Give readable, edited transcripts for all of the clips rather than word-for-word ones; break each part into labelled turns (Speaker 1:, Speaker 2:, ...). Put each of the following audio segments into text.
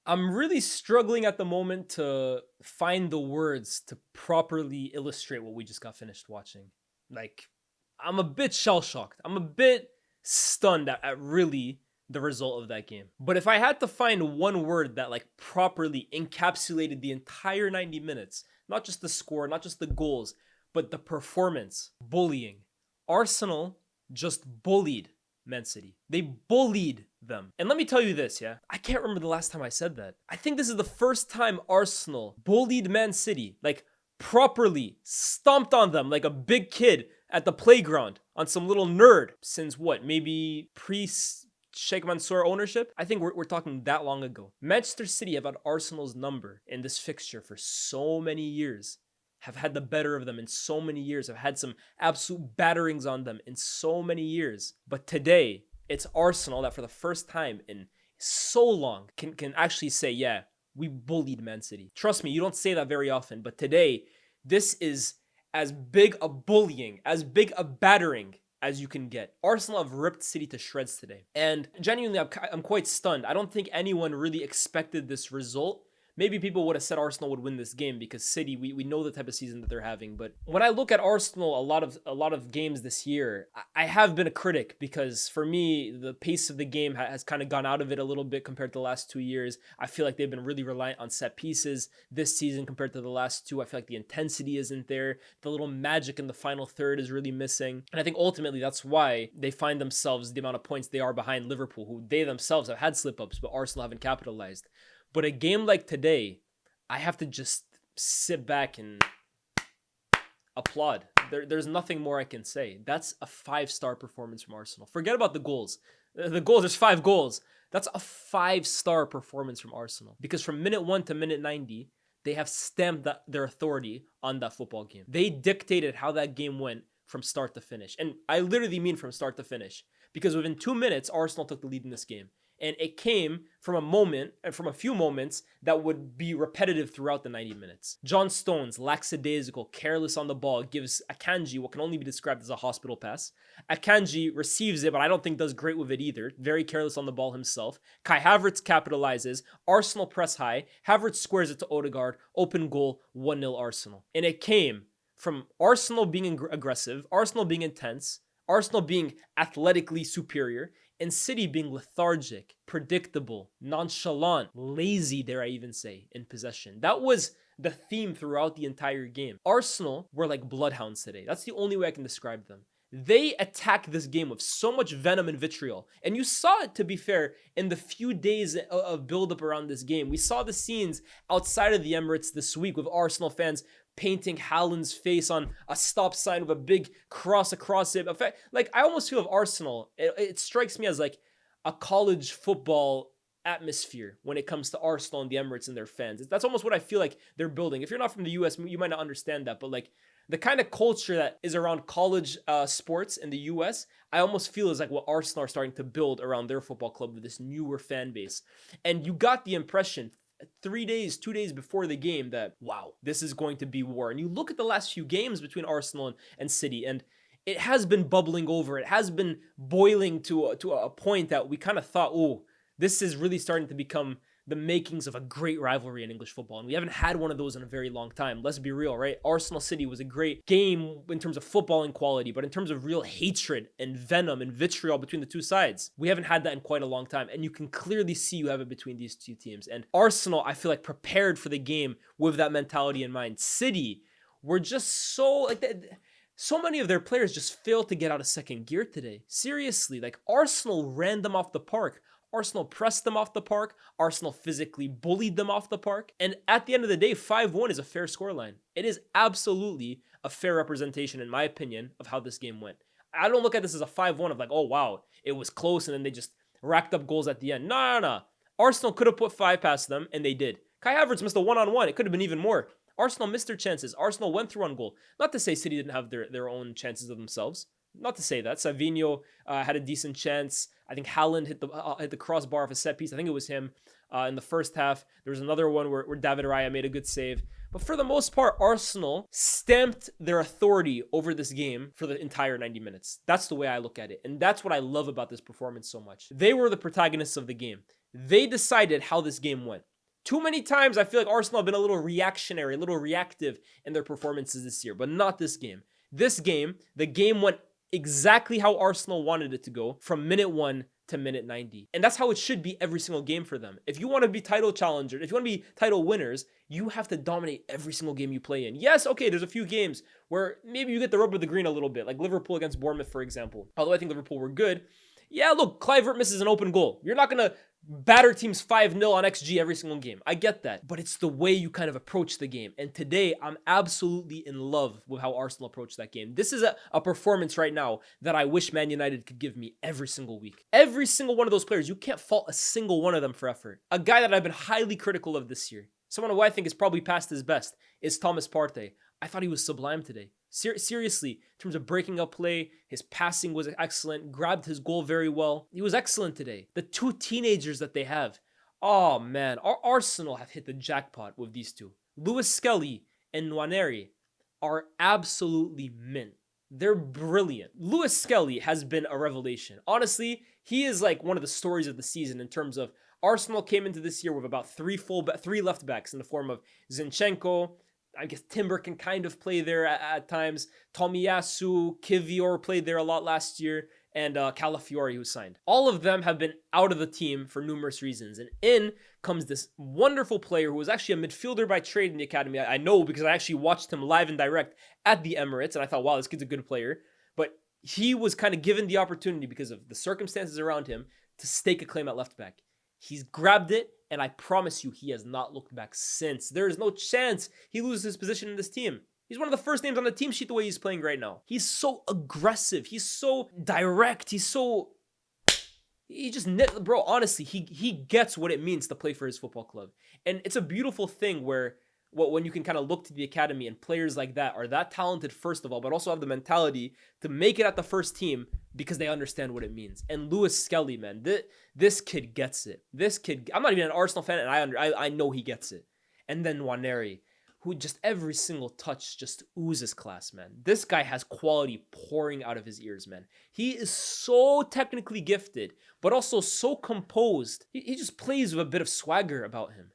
Speaker 1: I'm really struggling at the moment to find the words to properly illustrate what we just got finished watching. Like, I'm a bit shell shocked. I'm a bit stunned at really the result of that game. But if I had to find one word that like properly encapsulated the entire 90 minutes, not just the score, not just the goals, but the performance, bullying. Arsenal just bullied Man City. They bullied them. And let me tell you this, yeah? I can't remember the last time I said that. I think this is the first time Arsenal bullied Man City, like properly stomped on them like a big kid at the playground on some little nerd since what, maybe Sheikh Mansour ownership? I think we're talking that long ago. Manchester City have had Arsenal's number in this fixture for so many years, have had the better of them in so many years, have had some absolute batterings on them in so many years. But today, it's Arsenal that for the first time in so long can actually say, yeah, we bullied Man City. Trust me, you don't say that very often, but today, this is as big a bullying, as big a battering as you can get. Arsenal have ripped City to shreds today. And genuinely, I'm quite stunned. I don't think anyone really expected this result. Maybe people would have said Arsenal would win this game because City, we know the type of season that they're having. But when I look at Arsenal, a lot of games this year, I have been a critic because for me, the pace of the game has kind of gone out of it a little bit compared to the last 2 years. I feel like they've been really reliant on set pieces this season compared to the last two. I feel like the intensity isn't there. The little magic in the final third is really missing. And I think ultimately that's why they find themselves the amount of points they are behind Liverpool, who they themselves have had slip-ups, but Arsenal haven't capitalized. But a game like today, I have to just sit back and applaud. There's nothing more I can say. That's a 5-star performance from Arsenal. Forget about the goals. The goals, there's 5 goals. That's a 5-star performance from Arsenal. Because from minute 1 to minute 90, they have stamped their authority on that football game. They dictated how that game went from start to finish. And I literally mean from start to finish. Because within 2 minutes, Arsenal took the lead in this game. And it came from a few moments that would be repetitive throughout the 90 minutes. John Stones, lackadaisical, careless on the ball, gives Akanji what can only be described as a hospital pass. Akanji receives it, but I don't think does great with it either. Very careless on the ball himself. Kai Havertz capitalizes. Arsenal press high. Havertz squares it to Odegaard. Open goal, 1-0 Arsenal. And it came from Arsenal being aggressive, Arsenal being intense, Arsenal being athletically superior, and City being lethargic, predictable, nonchalant, lazy, dare I even say, in possession. That was the theme throughout the entire game. Arsenal were like bloodhounds today. That's the only way I can describe them. They attacked this game with so much venom and vitriol. And you saw it, to be fair, in the few days of build-up around this game. We saw the scenes outside of the Emirates this week with Arsenal fans painting Haaland's face on a stop sign with a big cross across it. Like, I almost feel of Arsenal, it strikes me as like a college football atmosphere when it comes to Arsenal and the Emirates and their fans. That's almost what I feel like they're building. If you're not from the US, you might not understand that, but like the kind of culture that is around college sports in the US, I almost feel is like what Arsenal are starting to build around their football club with this newer fan base. And you got the impression 2 days before the game that, wow, this is going to be war. And you look at the last few games between Arsenal and City, and it has been bubbling over. It has been boiling to a point that we kind of thought, oh, this is really starting to become the makings of a great rivalry in English football. And we haven't had one of those in a very long time. Let's be real, right? Arsenal City was a great game in terms of footballing quality, but in terms of real hatred and venom and vitriol between the two sides, we haven't had that in quite a long time. And you can clearly see you have it between these two teams. And Arsenal, I feel like, prepared for the game with that mentality in mind. City were just so like so many of their players just failed to get out of second gear today. Seriously, like Arsenal ran them off the park. Arsenal pressed them off the park. Arsenal physically bullied them off the park. And at the end of the day, 5-1 is a fair scoreline. It is absolutely a fair representation, in my opinion, of how this game went. I don't look at this as a 5-1 of like, oh, wow, it was close and then they just racked up goals at the end. No. Arsenal could have put 5 past them, and they did. Kai Havertz missed a one-on-one. It could have been even more. Arsenal missed their chances. Arsenal went through on goal. Not to say City didn't have their own chances of themselves. Not to say that. Savinho had a decent chance. I think Haaland hit the crossbar of a set piece. I think it was him in the first half. There was another one where David Raya made a good save. But for the most part, Arsenal stamped their authority over this game for the entire 90 minutes. That's the way I look at it. And that's what I love about this performance so much. They were the protagonists of the game. They decided how this game went. Too many times I feel like Arsenal have been a little reactionary, a little reactive in their performances this year, but not this game. This game, the game went exactly how Arsenal wanted it to go from minute 1 to minute 90. And that's how it should be every single game for them. If you want to be title challengers, if you want to be title winners, you have to dominate every single game you play in. Yes, okay, there's a few games where maybe you get the rub of the green a little bit, like Liverpool against Bournemouth, for example. Although I think Liverpool were good. Yeah, look, Kluivert misses an open goal. You're not going to batter teams 5-0 on XG every single game. I get that. But it's the way you kind of approach the game. And today, I'm absolutely in love with how Arsenal approached that game. This is a performance right now that I wish Man United could give me every single week. Every single one of those players, you can't fault a single one of them for effort. A guy that I've been highly critical of this year, someone who I think is probably past his best, is Thomas Partey. I thought he was sublime today. Seriously, in terms of breaking up play, his passing was excellent, grabbed his goal very well. He was excellent today. The two teenagers that they have, oh man, our Arsenal have hit the jackpot with these two. Lewis-Skelly and Nwaneri are absolutely mint. They're brilliant. Lewis-Skelly has been a revelation. Honestly, he is like one of the stories of the season in terms of Arsenal came into this year with about three left backs in the form of Zinchenko. I guess Timber can kind of play there at times. Tomiyasu, Kivior played there a lot last year, and Calafiori, who signed. All of them have been out of the team for numerous reasons. And in comes this wonderful player who was actually a midfielder by trade in the academy. I know because I actually watched him live and direct at the Emirates, and I thought, wow, this kid's a good player. But he was kind of given the opportunity because of the circumstances around him to stake a claim at left back. He's grabbed it, and I promise you, he has not looked back since. There is no chance he loses his position in this team. He's one of the first names on the team sheet the way he's playing right now. He's so aggressive. He's so direct. He just, bro, honestly, he gets what it means to play for his football club. And it's a beautiful thing where when you can kind of look to the academy and players like that are that talented, first of all, but also have the mentality to make it at the first team because they understand what it means. And Lewis-Skelly, man, this kid gets it. This kid, I'm not even an Arsenal fan, and I know he gets it. And then Nwaneri, who just every single touch just oozes class, man. This guy has quality pouring out of his ears, man. He is so technically gifted, but also so composed. He just plays with a bit of swagger about him.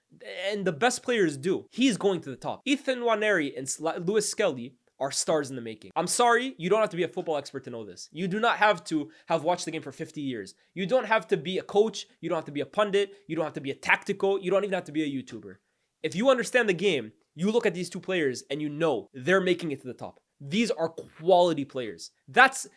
Speaker 1: And the best players do. He's going to the top. Ethan Nwaneri and Lewis-Skelly are stars in the making. I'm sorry, you don't have to be a football expert to know this. You do not have to have watched the game for 50 years. You don't have to be a coach. You don't have to be a pundit. You don't have to be a tactical. You don't even have to be a YouTuber. If you understand the game, you look at these two players and you know they're making it to the top. These are quality players. That's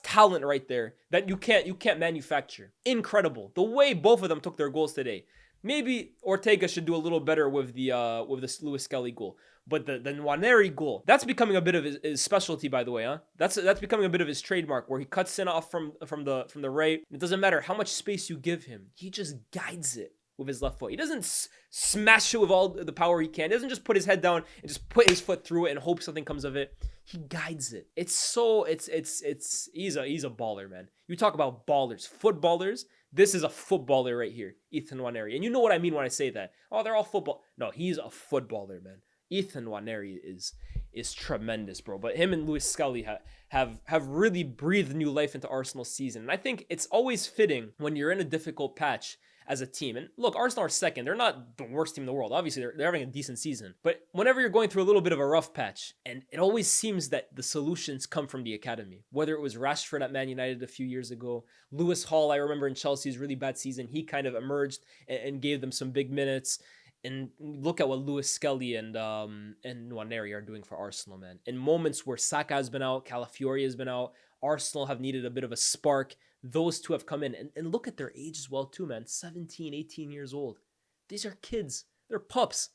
Speaker 1: talent right there that you can't manufacture. Incredible. The way both of them took their goals today. Maybe Ortega should do a little better with the Lewis-Skelly goal. But the Nwaneri goal, that's becoming a bit of his specialty, by the way, huh? That's becoming a bit of his trademark, where he cuts in off from the right. It doesn't matter how much space you give him. He just guides it with his left foot. He doesn't smash it with all the power he can. He doesn't just put his head down and just put his foot through it and hope something comes of it. He guides it. He's a baller, man. You talk about ballers, footballers. This is a footballer right here, Ethan Nwaneri. And you know what I mean when I say that. Oh, they're all football. No, he's a footballer, man. Ethan Nwaneri is tremendous, bro. But him and Lewis-Skelly have really breathed new life into Arsenal's season. And I think it's always fitting when you're in a difficult patch as a team. And look, Arsenal are second. They're not the worst team in the world. Obviously, they're having a decent season. But whenever you're going through a little bit of a rough patch, and it always seems that the solutions come from the academy. Whether it was Rashford at Man United a few years ago, Lewis Hall, I remember in Chelsea's really bad season, he kind of emerged and gave them some big minutes. And look at what Lewis-Skelly and Nwaneri are doing for Arsenal, man. In moments where Saka has been out, Calafiori has been out, Arsenal have needed a bit of a spark. Those two have come in. And look at their age as well, too, man. 17, 18 years old. These are kids. They're pups.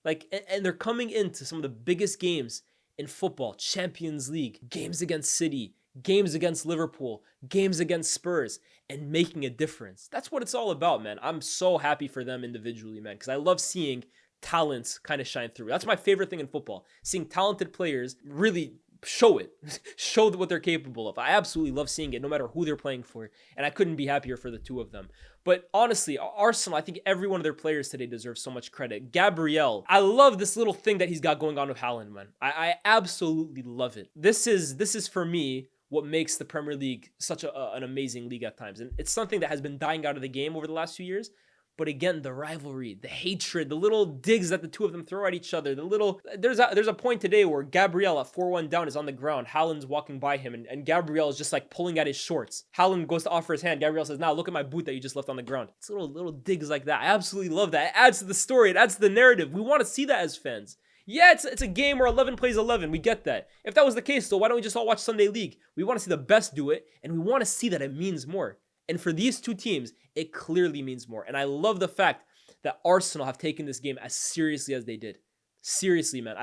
Speaker 1: And they're coming into some of the biggest games in football. Champions League, games against City, games against Liverpool, games against Spurs, and making a difference. That's what it's all about, man. I'm so happy for them individually, man, because I love seeing talents kind of shine through. That's my favorite thing in football. Seeing talented players really show it, show what they're capable of. I absolutely love seeing it no matter who they're playing for, and I couldn't be happier for the two of them. But honestly, Arsenal, I think every one of their players today deserves so much credit. Gabriel, I love this little thing that he's got going on with Haaland, man. I absolutely love it. This is for me what makes the Premier League such an amazing league at times. And it's something that has been dying out of the game over the last few years. But again, the rivalry, the hatred, the little digs that the two of them throw at each other, there's a point today where Gabriel at 4-1 down is on the ground. Haaland's walking by him and Gabriel is just like pulling at his shorts. Haaland goes to offer his hand. Gabriel says, "Nah, look at my boot that you just left on the ground." It's little digs like that. I absolutely love that. It adds to the story. It adds to the narrative. We want to see that as fans. Yeah, it's a game where 11 plays 11. We get that. If that was the case, though, why don't we just all watch Sunday League? We want to see the best do it, and we want to see that it means more. And for these two teams, it clearly means more. And I love the fact that Arsenal have taken this game as seriously as they did. Seriously, man.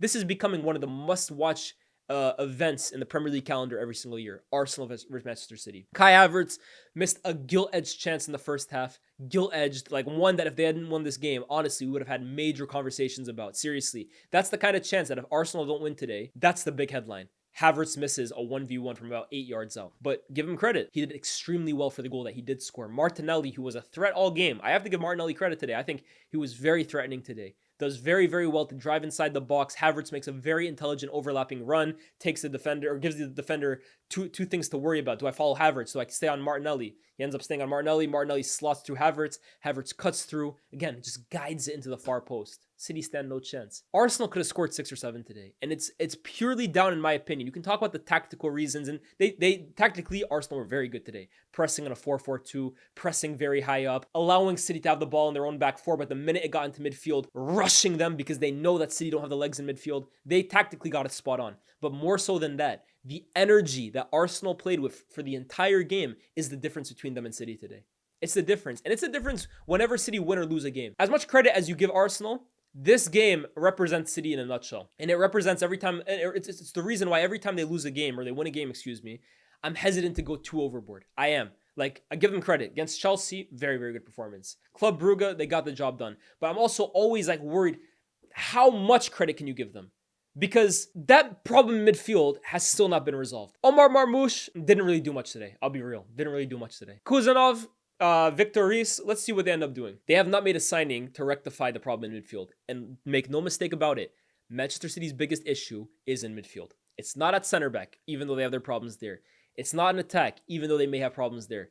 Speaker 1: This is becoming one of the must-watch events in the Premier League calendar every single year. Arsenal versus Manchester City. Kai Havertz missed a gilt-edged chance in the first half. Gilt-edged, like one that if they hadn't won this game, honestly, we would have had major conversations about. Seriously. That's the kind of chance that if Arsenal don't win today, that's the big headline. Havertz misses a 1v1 from about 8 yards out. But give him credit. He did extremely well for the goal that he did score. Martinelli, who was a threat all game. I have to give Martinelli credit today. I think he was very threatening today. Does very, very well to drive inside the box. Havertz makes a very intelligent overlapping run, takes the defender, or gives the defender two things to worry about. Do I follow Havertz? Do I stay on Martinelli? He ends up staying on Martinelli. Martinelli slots through Havertz. Havertz cuts through. Again, just guides it into the far post. City stand no chance. Arsenal could have scored 6 or 7 today. And it's purely down, in my opinion. You can talk about the tactical reasons. And they tactically, Arsenal were very good today. Pressing on a 4-4-2. Pressing very high up. Allowing City to have the ball in their own back four. But the minute it got into midfield, rushing them because they know that City don't have the legs in midfield. They tactically got it spot on. But more so than that, the energy that Arsenal played with for the entire game is the difference between them and City today. It's the difference. And it's the difference whenever City win or lose a game. As much credit as you give Arsenal, this game represents City in a nutshell. And it represents every time, it's the reason why every time they lose a game, or they win a game, I'm hesitant to go too overboard. I am. Like, I give them credit. Against Chelsea, very, very good performance. Club Brugge, they got the job done. But I'm also always like worried, how much credit can you give them? Because that problem in midfield has still not been resolved. Omar Marmoush didn't really do much today. I'll be real. Didn't really do much today. Kuzanov, Victor Reis, let's see what they end up doing. They have not made a signing to rectify the problem in midfield. And make no mistake about it, Manchester City's biggest issue is in midfield. It's not at center back, even though they have their problems there. It's not an attack, even though they may have problems there.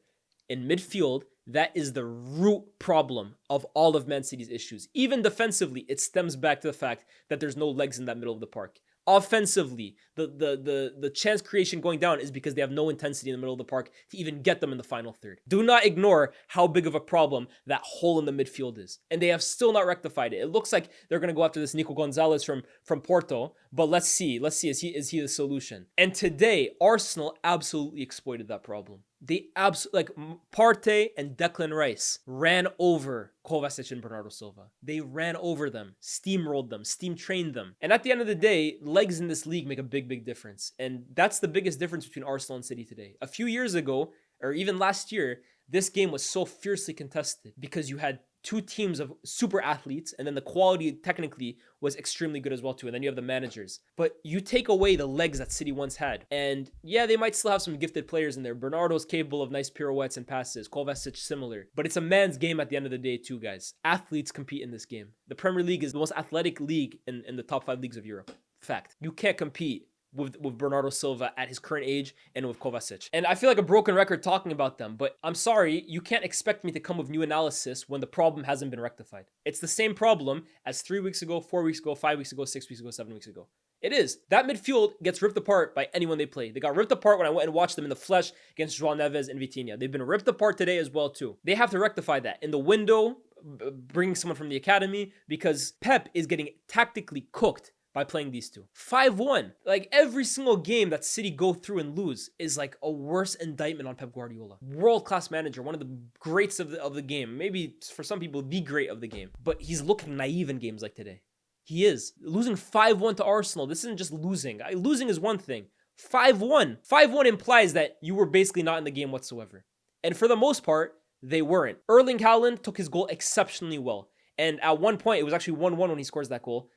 Speaker 1: In midfield, that is the root problem of all of Man City's issues. Even defensively, it stems back to the fact that there's no legs in that middle of the park. Offensively, the chance creation going down is because they have no intensity in the middle of the park to even get them in the final third. Do not ignore how big of a problem that hole in the midfield is. And they have still not rectified it. It looks like they're going to go after this Nico Gonzalez from Porto, but let's see, is he the solution? And today, Arsenal absolutely exploited that problem. They absolutely, like, Partey and Declan Rice ran over Kovacic and Bernardo Silva. They ran over them, steamrolled them, steam trained them. And at the end of the day, legs in this league make a big, big difference. And that's the biggest difference between Arsenal and City today. A few years ago, or even last year, this game was so fiercely contested because you had two teams of super athletes, and then the quality technically was extremely good as well too. And then you have the managers. But you take away the legs that City once had, and yeah, they might still have some gifted players in there. Bernardo's capable of nice pirouettes and passes. Kovacic similar. But it's a man's game at the end of the day too, guys. Athletes compete in this game. The Premier League is the most athletic league in the top 5 leagues of Europe. Fact. You can't compete with Bernardo Silva at his current age and with Kovacic. And I feel like a broken record talking about them, but I'm sorry, you can't expect me to come with new analysis when the problem hasn't been rectified. It's the same problem as 3 weeks ago, 4 weeks ago, 5 weeks ago, 6 weeks ago, 7 weeks ago. It is. That midfield gets ripped apart by anyone they play. They got ripped apart when I went and watched them in the flesh against João Neves and Vitinha. They've been ripped apart today as well too. They have to rectify that in the window, bringing someone from the academy, because Pep is getting tactically cooked by playing these two. 5-1. Like, every single game that City go through and lose is like a worse indictment on Pep Guardiola. World-class manager, one of the greats of the game. Maybe for some people, the great of the game. But he's looking naive in games like today. He is. Losing 5-1 to Arsenal, this isn't just losing. Losing is one thing. 5-1. 5-1 implies that you were basically not in the game whatsoever. And for the most part, they weren't. Erling Haaland took his goal exceptionally well. And at one point, it was actually 1-1 when he scores that goal.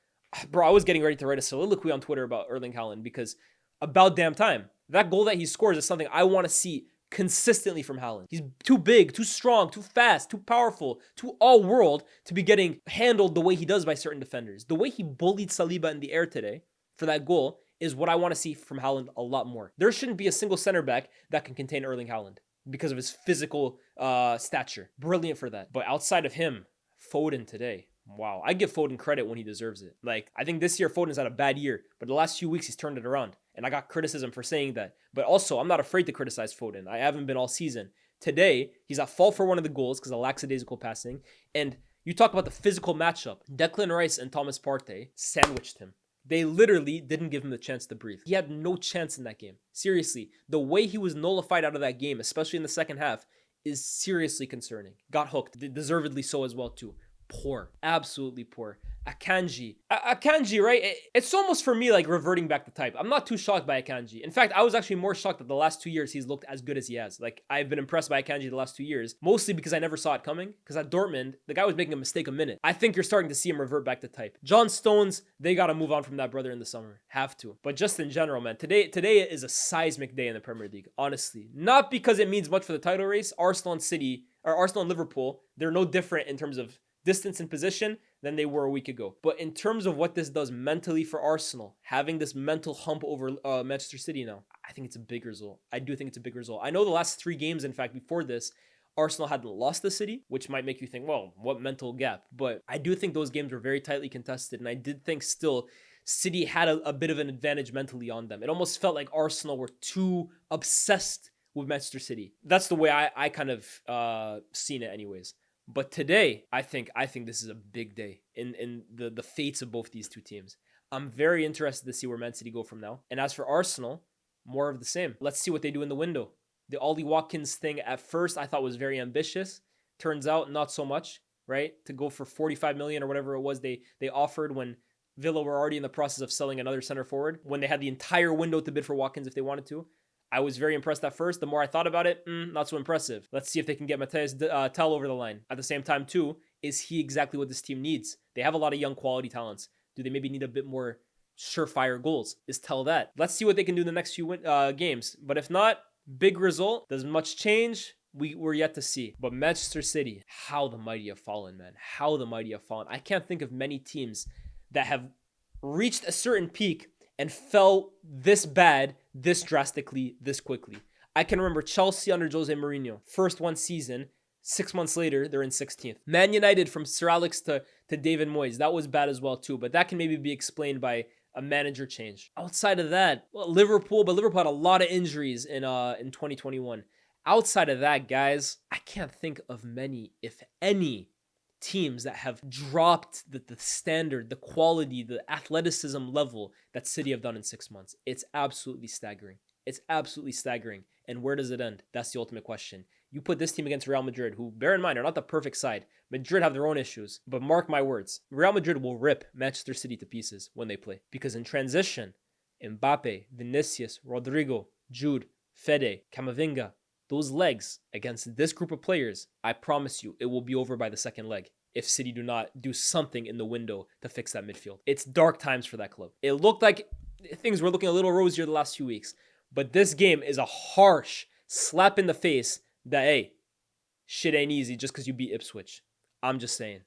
Speaker 1: Bro, I was getting ready to write a soliloquy on Twitter about Erling Haaland because about damn time. That goal that he scores is something I want to see consistently from Haaland. He's too big, too strong, too fast, too powerful, too all-world to be getting handled the way he does by certain defenders. The way he bullied Saliba in the air today for that goal is what I want to see from Haaland a lot more. There shouldn't be a single center back that can contain Erling Haaland. because of his physical stature. Brilliant for that. But outside of him, Foden today. Wow, I give Foden credit when he deserves it. Like, I think this year Foden's had a bad year, but the last few weeks he's turned it around. And I got criticism for saying that. But also, I'm not afraid to criticize Foden. I haven't been all season. Today, he's at fault for one of the goals because of lackadaisical passing. And you talk about the physical matchup. Declan Rice and Thomas Partey sandwiched him. They literally didn't give him the chance to breathe. He had no chance in that game. Seriously, the way he was nullified out of that game, especially in the second half, is seriously concerning. Got hooked, deservedly so as well too. Poor, absolutely poor. Akanji, right? It's almost for me like reverting back to type. I'm not too shocked by Akanji. In fact, I was actually more shocked that the last 2 years he's looked as good as he has. Like, I've been impressed by Akanji the last 2 years, mostly because I never saw it coming. Because at Dortmund, the guy was making a mistake a minute. I think you're starting to see him revert back to type. John Stones, they got to move on from that brother in the summer. Have to. But just in general, man, today is a seismic day in the Premier League, honestly. Not because it means much for the title race. Arsenal and Liverpool, they're no different in terms of distance and position than they were a week ago. But in terms of what this does mentally for Arsenal, having this mental hump over Manchester City now, I think it's a big result. I do think it's a big result. I know the last 3 games, in fact, before this, Arsenal hadn't lost the City, which might make you think, well, what mental gap? But I do think those games were very tightly contested, and I did think still City had a bit of an advantage mentally on them. It almost felt like Arsenal were too obsessed with Manchester City. That's the way I kind of seen it anyways. But today, I think this is a big day in the fates of both these two teams. I'm very interested to see where Man City go from now. And as for Arsenal, more of the same. Let's see what they do in the window. The Ollie Watkins thing at first I thought was very ambitious. Turns out not so much, right? To go for 45 million or whatever it was they offered when Villa were already in the process of selling another center forward, when they had the entire window to bid for Watkins if they wanted to. I was very impressed at first. The more I thought about it, not so impressive. Let's see if they can get Matthias Tell over the line. At the same time, too, is he exactly what this team needs? They have a lot of young quality talents. Do they maybe need a bit more surefire goals? Is Tell that? Let's see what they can do in the next few games. But if not, big result. Does much change? We're yet to see. But Manchester City, how the mighty have fallen, man. How the mighty have fallen. I can't think of many teams that have reached a certain peak and fell this bad, this drastically, this quickly. I can remember Chelsea under Jose Mourinho. First one season, 6 months later, they're in 16th. Man United from Sir Alex to David Moyes. That was bad as well too, but that can maybe be explained by a manager change. Outside of that, Liverpool had a lot of injuries in 2021. Outside of that, guys, I can't think of many, if any, teams that have dropped the standard, the quality, the athleticism level that City have done in 6 months. It's absolutely staggering. It's absolutely staggering. And where does it end? That's the ultimate question. You put this team against Real Madrid, who, bear in mind, are not the perfect side. Madrid have their own issues. But mark my words, Real Madrid will rip Manchester City to pieces when they play. Because in transition, Mbappe, Vinicius, Rodrigo, Jude, Fede, Camavinga, those legs against this group of players, I promise you, it will be over by the second leg if City do not do something in the window to fix that midfield. It's dark times for that club. It looked like things were looking a little rosier the last few weeks, but this game is a harsh slap in the face that, hey, shit ain't easy just because you beat Ipswich. I'm just saying.